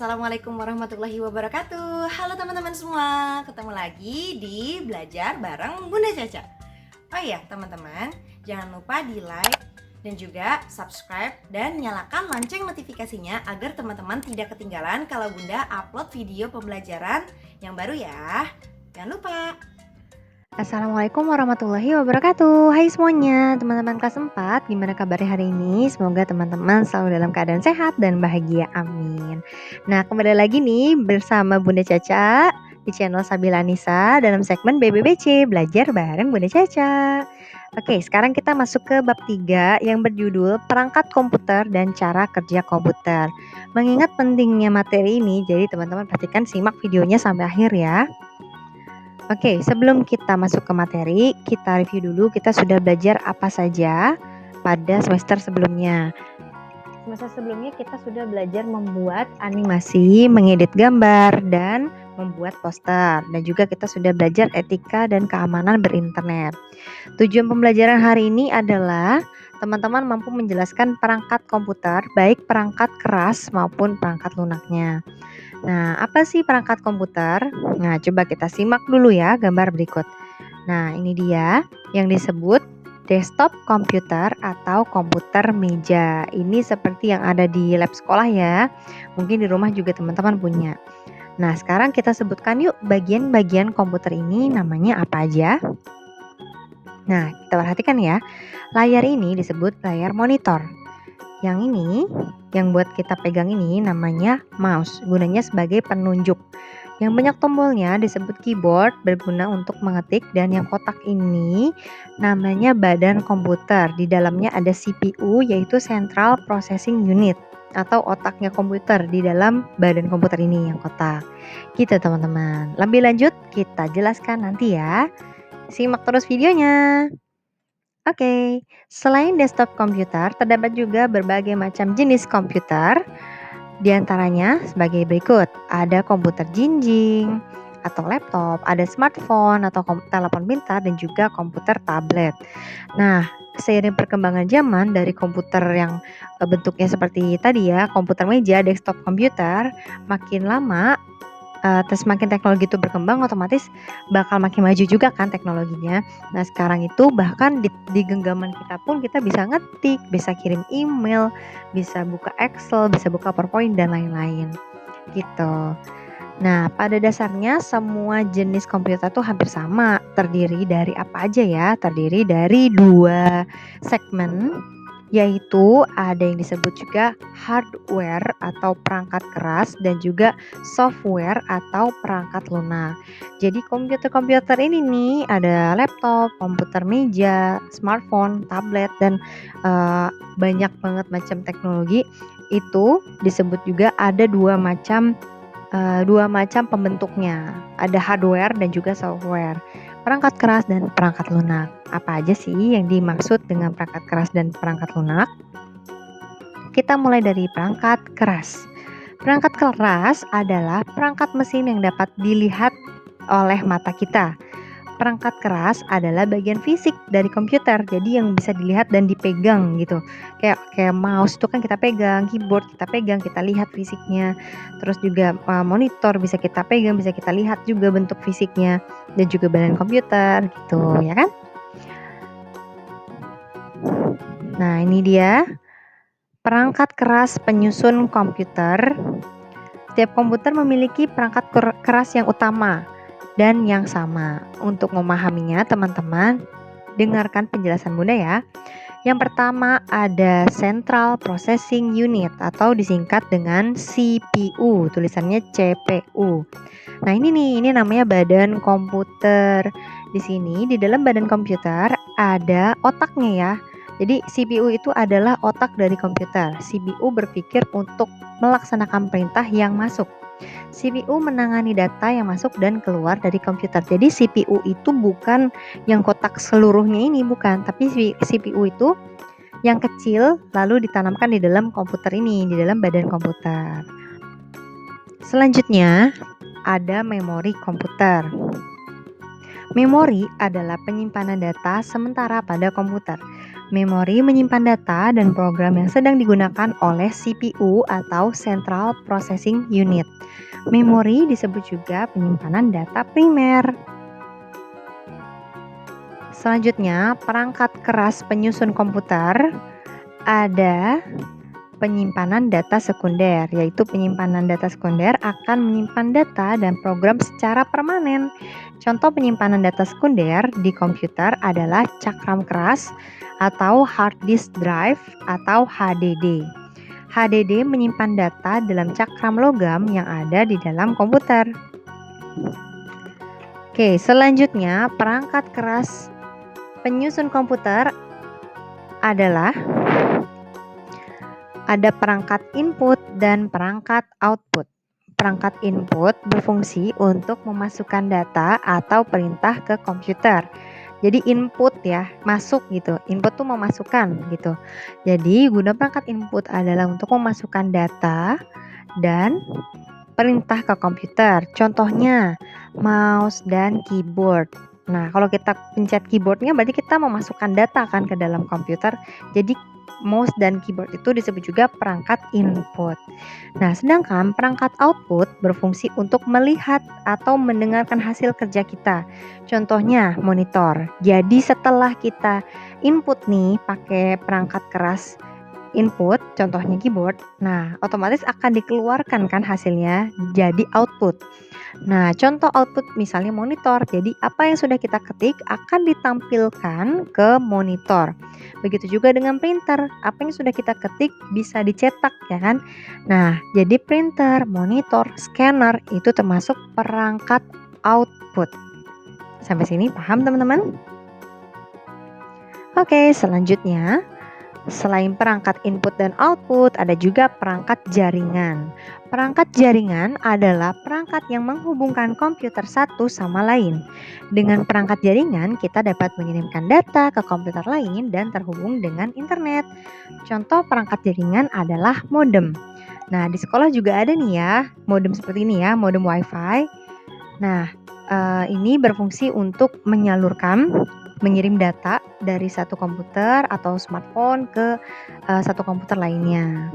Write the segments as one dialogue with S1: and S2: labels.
S1: Assalamualaikum warahmatullahi wabarakatuh. Halo teman-teman semua, ketemu lagi di Belajar bareng Bunda Caca. Oh iya teman-teman, jangan lupa di like dan juga subscribe dan nyalakan lonceng notifikasinya agar teman-teman tidak ketinggalan kalau Bunda upload video pembelajaran yang baru ya. Jangan lupa.
S2: Assalamualaikum warahmatullahi wabarakatuh. Hai semuanya, teman-teman kelas 4. Gimana kabarnya hari ini? Semoga teman-teman selalu dalam keadaan sehat dan bahagia. Amin. Nah, kembali lagi nih bersama Bunda Caca di channel Sabila Nisa dalam segmen BBBC, Belajar Bareng Bunda Caca. Oke, sekarang kita masuk ke bab 3 yang berjudul Perangkat Komputer dan Cara Kerja Komputer. Mengingat pentingnya materi ini, jadi teman-teman pastikan simak videonya sampai akhir ya. Oke, sebelum kita masuk ke materi, kita review dulu kita sudah belajar apa saja pada semester sebelumnya. Semester sebelumnya kita sudah belajar membuat animasi, mengedit gambar, dan membuat poster. Dan juga kita sudah belajar etika dan keamanan berinternet. Tujuan pembelajaran hari ini adalah teman-teman mampu menjelaskan perangkat komputer, baik perangkat keras maupun perangkat lunaknya. Nah, apa sih perangkat komputer? Nah, coba kita simak dulu ya gambar berikut. Nah, ini dia yang disebut desktop komputer atau komputer meja. Ini seperti yang ada di lab sekolah ya. Mungkin di rumah juga teman-teman punya. Nah, sekarang kita sebutkan yuk bagian-bagian komputer ini namanya apa aja. Nah, kita perhatikan ya. Layar ini disebut layar monitor. Yang ini, yang buat kita pegang ini namanya mouse, gunanya sebagai penunjuk. Yang banyak tombolnya disebut keyboard, berguna untuk mengetik, dan yang kotak ini namanya badan komputer. Di dalamnya ada CPU, yaitu Central Processing Unit atau otaknya komputer di dalam badan komputer ini yang kotak. Gitu teman-teman. Lebih lanjut kita jelaskan nanti ya. Simak terus videonya. Oke, selain desktop komputer, terdapat juga berbagai macam jenis komputer. Di antaranya sebagai berikut, ada komputer jinjing atau laptop, ada smartphone atau telepon pintar, dan juga komputer tablet. Nah, seiring perkembangan zaman dari komputer yang bentuknya seperti tadi ya, komputer meja, desktop komputer, makin lama terus makin teknologi itu berkembang, otomatis bakal makin maju juga kan teknologinya. Nah, sekarang itu bahkan di genggaman kita pun kita bisa ngetik, bisa kirim email, bisa buka Excel, bisa buka PowerPoint dan lain-lain gitu. Nah, pada dasarnya semua jenis komputer tuh hampir sama, terdiri dari apa aja ya? Terdiri dari dua segmen, yaitu ada yang disebut juga hardware atau perangkat keras dan juga software atau perangkat lunak. Jadi komputer-komputer ini nih ada laptop, komputer meja, smartphone, tablet, dan banyak banget macam teknologi. Itu disebut juga ada dua macam pembentuknya. Ada hardware dan juga software. Perangkat keras dan perangkat lunak. Apa aja sih yang dimaksud dengan perangkat keras dan perangkat lunak? Kita mulai dari perangkat keras. Perangkat keras adalah perangkat mesin yang dapat dilihat oleh mata kita. Perangkat keras adalah bagian fisik dari komputer, jadi yang bisa dilihat dan dipegang gitu. Kayak mouse itu kan kita pegang, keyboard kita pegang, kita lihat fisiknya. Terus juga monitor bisa kita pegang, bisa kita lihat juga bentuk fisiknya, dan juga badan komputer gitu, ya kan? Nah, ini dia perangkat keras penyusun komputer. Setiap komputer memiliki perangkat keras yang utama dan yang sama. Untuk memahaminya, teman-teman dengarkan penjelasan Bunda ya. Yang pertama ada Central Processing Unit atau disingkat dengan CPU, tulisannya CPU. Nah, ini namanya badan komputer. Di sini di dalam badan komputer ada otaknya ya. Jadi CPU itu adalah otak dari komputer. CPU berpikir untuk melaksanakan perintah yang masuk. CPU menangani data yang masuk dan keluar dari komputer. Jadi CPU itu bukan yang kotak seluruhnya ini, bukan. Tapi CPU itu yang kecil lalu ditanamkan di dalam komputer ini, di dalam badan komputer. Selanjutnya ada memori komputer. Memori adalah penyimpanan data sementara pada komputer. Memori menyimpan data dan program yang sedang digunakan oleh CPU atau Central Processing Unit. Memori disebut juga penyimpanan data primer. Selanjutnya, perangkat keras penyusun komputer. Ada penyimpanan data sekunder, yaitu penyimpanan data sekunder akan menyimpan data dan program secara permanen. Contoh penyimpanan data sekunder di komputer adalah cakram keras atau hard disk drive atau HDD. HDD menyimpan data dalam cakram logam yang ada di dalam komputer. Oke, selanjutnya perangkat keras penyusun komputer adalah ada perangkat input dan perangkat output. Perangkat input berfungsi untuk memasukkan data atau perintah ke komputer. Jadi input ya, masuk gitu. Input tuh memasukkan gitu. Jadi guna perangkat input adalah untuk memasukkan data dan perintah ke komputer. Contohnya mouse dan keyboard. Nah, kalau kita pencet keyboardnya berarti kita memasukkan data kan ke dalam komputer. Jadi mouse dan keyboard itu disebut juga perangkat input. Nah, sedangkan perangkat output berfungsi untuk melihat atau mendengarkan hasil kerja kita. Contohnya monitor. Jadi setelah kita input nih pakai perangkat keras input, contohnya keyboard, nah otomatis akan dikeluarkan kan hasilnya jadi output. Nah, contoh output misalnya monitor. Jadi apa yang sudah kita ketik akan ditampilkan ke monitor. Begitu juga dengan printer. Apa yang sudah kita ketik bisa dicetak ya kan. Nah, jadi printer, monitor, scanner itu termasuk perangkat output. Sampai sini paham teman-teman? Oke, selanjutnya selain perangkat input dan output, ada juga perangkat jaringan. Perangkat jaringan adalah perangkat yang menghubungkan komputer satu sama lain. Dengan perangkat jaringan, kita dapat mengirimkan data ke komputer lain dan terhubung dengan internet. Contoh perangkat jaringan adalah modem. Nah, di sekolah juga ada nih ya, modem seperti ini ya, modem WiFi. Nah, ini berfungsi untuk mengirim data dari satu komputer atau smartphone ke satu komputer lainnya.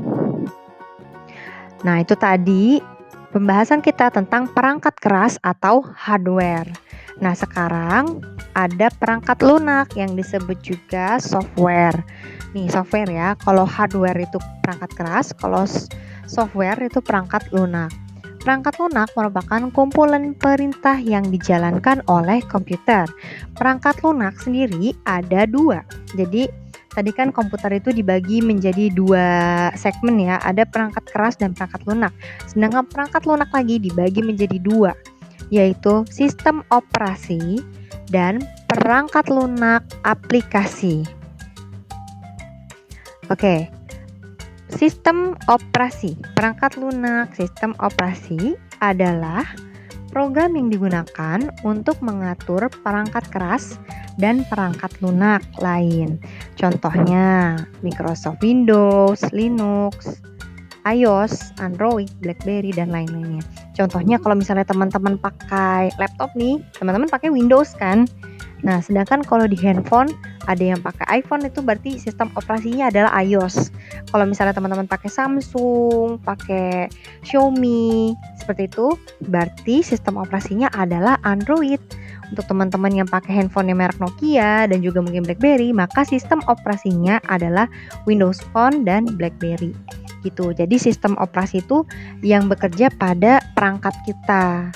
S2: Nah, itu tadi pembahasan kita tentang perangkat keras atau hardware. Nah, sekarang ada perangkat lunak yang disebut juga software. Nih, software ya. Kalau hardware itu perangkat keras, kalau software itu perangkat lunak. Perangkat lunak merupakan kumpulan perintah yang dijalankan oleh komputer. Perangkat lunak sendiri ada 2. Jadi tadi kan komputer itu dibagi menjadi 2 segmen ya. Ada perangkat keras dan perangkat lunak. Sedangkan perangkat lunak lagi dibagi menjadi 2, yaitu sistem operasi dan perangkat lunak aplikasi. Oke. Sistem operasi, perangkat lunak sistem operasi adalah program yang digunakan untuk mengatur perangkat keras dan perangkat lunak lain. Contohnya Microsoft Windows, Linux, iOS, Android, BlackBerry, dan lain-lainnya. Contohnya kalau misalnya teman-teman pakai laptop nih, teman-teman pakai Windows kan? Nah, sedangkan kalau di handphone ada yang pakai iPhone itu berarti sistem operasinya adalah iOS. Kalau misalnya teman-teman pakai Samsung, pakai Xiaomi, seperti itu, berarti sistem operasinya adalah Android. Untuk teman-teman yang pakai handphone yang merek Nokia dan juga mungkin BlackBerry, maka sistem operasinya adalah Windows Phone dan BlackBerry. Gitu. Jadi sistem operasi itu yang bekerja pada perangkat kita.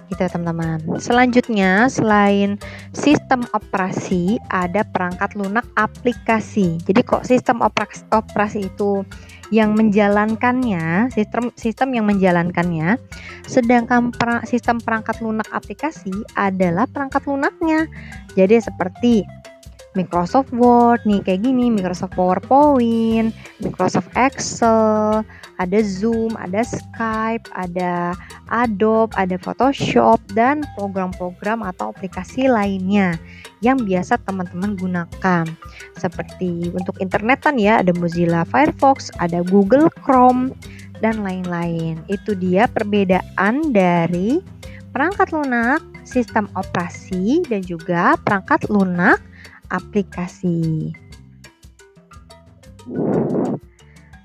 S2: Gitu ya teman-teman. Selanjutnya, selain sistem operasi, ada perangkat lunak aplikasi. Jadi kok sistem operasi itu yang menjalankannya, sistem yang menjalankannya, sedangkan sistem perangkat lunak aplikasi adalah perangkat lunaknya. Jadi seperti Microsoft Word nih kayak gini, Microsoft PowerPoint, Microsoft Excel, ada Zoom, ada Skype, ada Adobe, ada Photoshop, dan program-program atau aplikasi lainnya yang biasa teman-teman gunakan. Seperti untuk internetan ya, ada Mozilla Firefox, ada Google Chrome, dan lain-lain. Itu dia perbedaan dari perangkat lunak, sistem operasi, dan juga perangkat lunak aplikasi.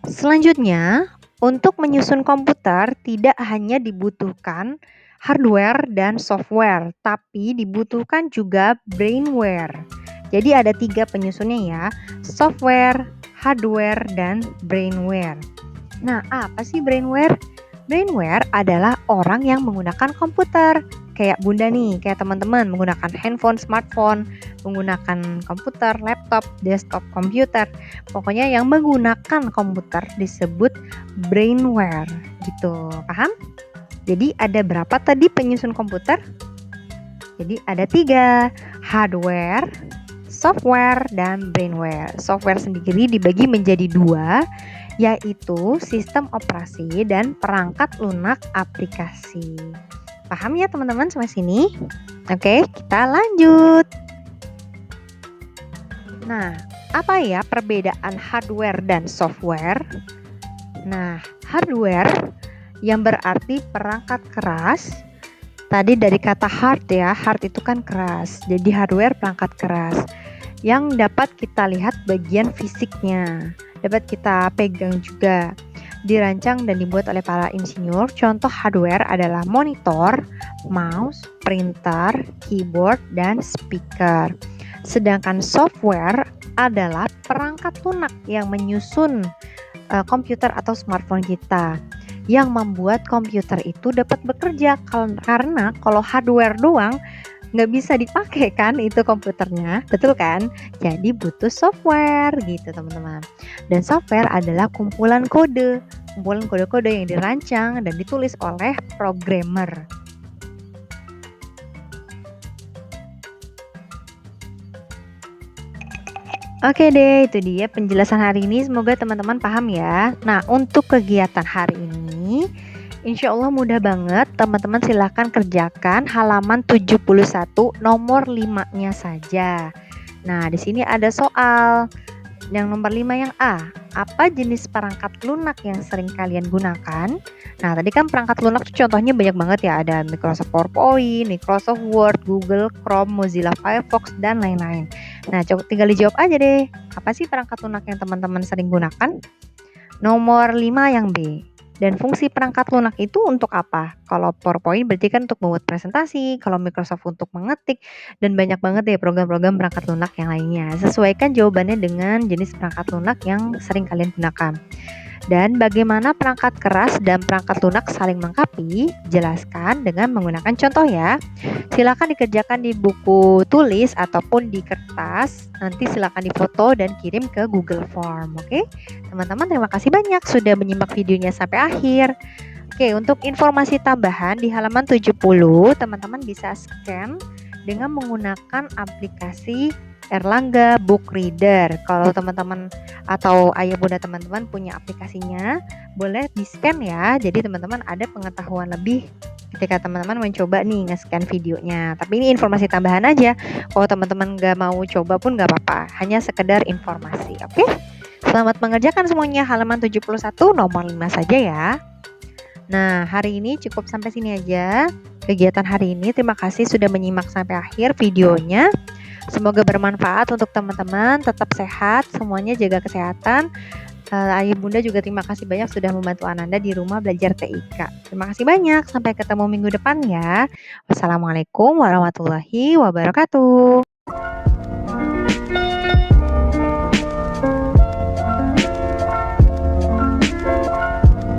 S2: Selanjutnya, untuk menyusun komputer tidak hanya dibutuhkan hardware dan software, tapi dibutuhkan juga brainware. Jadi ada 3 penyusunnya ya, software, hardware, dan brainware. Nah, apa sih brainware? Brainware adalah orang yang menggunakan komputer. Kayak Bunda nih, kayak teman-teman menggunakan handphone, smartphone, menggunakan komputer, laptop, desktop komputer. Pokoknya yang menggunakan komputer disebut brainware gitu. Paham? Jadi ada berapa tadi penyusun komputer? Jadi ada 3, hardware, software, dan brainware. Software sendiri dibagi menjadi 2, yaitu sistem operasi dan perangkat lunak aplikasi. Paham ya teman-teman sampai sini? Oke, kita lanjut. Nah, apa ya perbedaan hardware dan software? Nah, hardware yang berarti perangkat keras. Tadi dari kata hard ya, hard itu kan keras. Jadi hardware perangkat keras yang dapat kita lihat bagian fisiknya, dapat kita pegang juga. Dirancang dan dibuat oleh para insinyur. Contoh hardware adalah monitor, mouse, printer, keyboard, dan speaker. Sedangkan software adalah perangkat lunak yang menyusun komputer atau smartphone kita, yang membuat komputer itu dapat bekerja. Karena kalau hardware doang nggak bisa dipakai kan itu komputernya, betul kan? Jadi butuh software gitu teman-teman. Dan software adalah kumpulan kode-kode yang dirancang dan ditulis oleh programmer. Oke deh, itu dia penjelasan hari ini. Semoga teman-teman paham ya. Nah, untuk kegiatan hari ini, insya Allah mudah banget. Teman-teman silahkan kerjakan halaman 71 nomor 5-nya saja. Nah, di sini ada soal. Yang nomor 5 yang A. Apa jenis perangkat lunak yang sering kalian gunakan? Nah, tadi kan perangkat lunak tuh contohnya banyak banget ya. Ada Microsoft PowerPoint, Microsoft Word, Google Chrome, Mozilla Firefox, dan lain-lain. Nah, tinggal dijawab aja deh. Apa sih perangkat lunak yang teman-teman sering gunakan? Nomor 5 yang B. Dan fungsi perangkat lunak itu untuk apa? Kalau PowerPoint berarti kan untuk membuat presentasi, kalau Microsoft untuk mengetik, dan banyak banget deh program-program perangkat lunak yang lainnya. Sesuaikan jawabannya dengan jenis perangkat lunak yang sering kalian gunakan. Dan bagaimana perangkat keras dan perangkat lunak saling melengkapi? Jelaskan dengan menggunakan contoh ya. Silakan dikerjakan di buku tulis ataupun di kertas. Nanti silakan difoto dan kirim ke Google Form, oke? Teman-teman terima kasih banyak sudah menyimak videonya sampai akhir. Oke, untuk informasi tambahan di halaman 70, teman-teman bisa scan dengan menggunakan aplikasi Erlangga Book Reader. Kalau teman-teman atau ayah bunda teman-teman punya aplikasinya, boleh di-scan ya. Jadi teman-teman ada pengetahuan lebih ketika teman-teman mencoba nih nge-scan videonya. Tapi ini informasi tambahan aja. Kalau teman-teman gak mau coba pun gak apa-apa. Hanya sekedar informasi, oke? Selamat mengerjakan semuanya halaman 71 nomor 5 saja ya. Nah, hari ini cukup sampai sini aja kegiatan hari ini. Terima kasih sudah menyimak sampai akhir videonya. Semoga bermanfaat untuk teman-teman, tetap sehat, semuanya jaga kesehatan. Ayah bunda juga terima kasih banyak sudah membantu Ananda di rumah belajar TIK. Terima kasih banyak, sampai ketemu minggu depan ya. Wassalamualaikum warahmatullahi wabarakatuh.